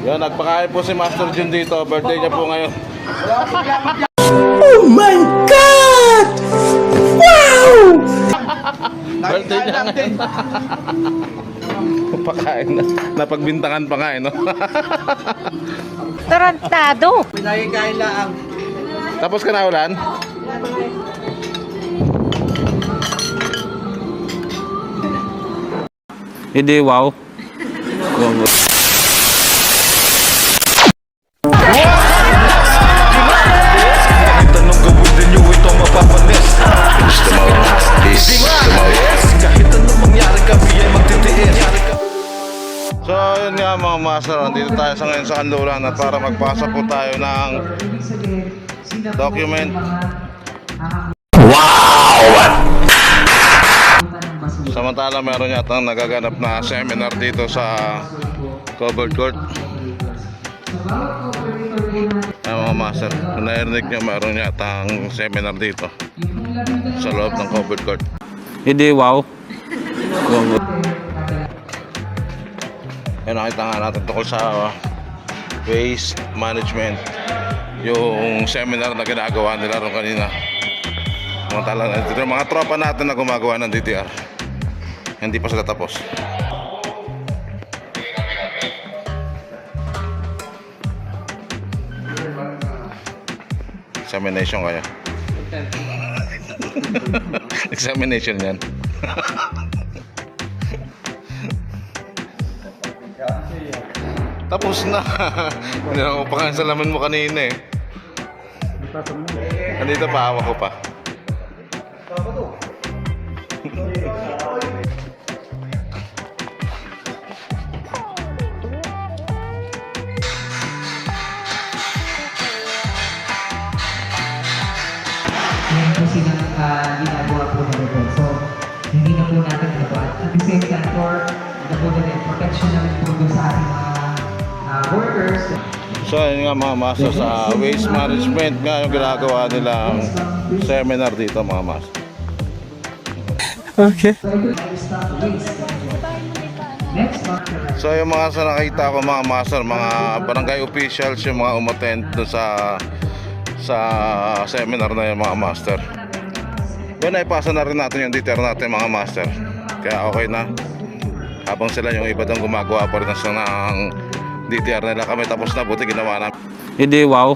Yan, nagpakain po si Master Jun dito. Birthday niya po ngayon. Oh my God! Wow! Birthday niya ngayon. Pakain na. Napagbintangan pa nga, no? Tarantado. Pinagkain lang. Tapos ka na ulan? Hindi, wow. Tanong gawin din nyo ito mapapanis. Kahit anong mangyari kami ay magtitiis. So yun nga mga master, dito tayo sa ngayon sa Kanluran at para magpasa po tayo ng document. Samantala meron yata nagaganap na seminar dito sa covered court. Ay mga master, kung narinig nyo meron yata seminar dito sa loob ng covered court. Hindi, wow. Ayun, nakita nga natin tungkol sa waste management, yung seminar na ginagawa nila ron kanina. Mga tropa natin na gumagawa ng DTR, hindi pa sila tapos. Examination kaya. Examination yan. Tapos na. Hindi na ako pangasalaman mo kanina eh. Nandito pa, hawak ko pa. Yan po silang ginagawa po natin. So, hindi na po natin ito. At the same time, for na po natin protection namin po doon sa ating mga workers. So yun nga mga master, sa waste management nga yung ginagawa nilang seminar dito mga master. Okay. So yung mga sa nakita ko mga master, mga barangay officials yung mga umattend doon sa seminar na yung mga master. Doon ay pasa na rin natin yung detail natin mga master. Kaya okay na. Habang sila yung iba doon gumagawa pa rin ng DTR nila, kami tapos na, buti ginawa namin. Hindi, wow.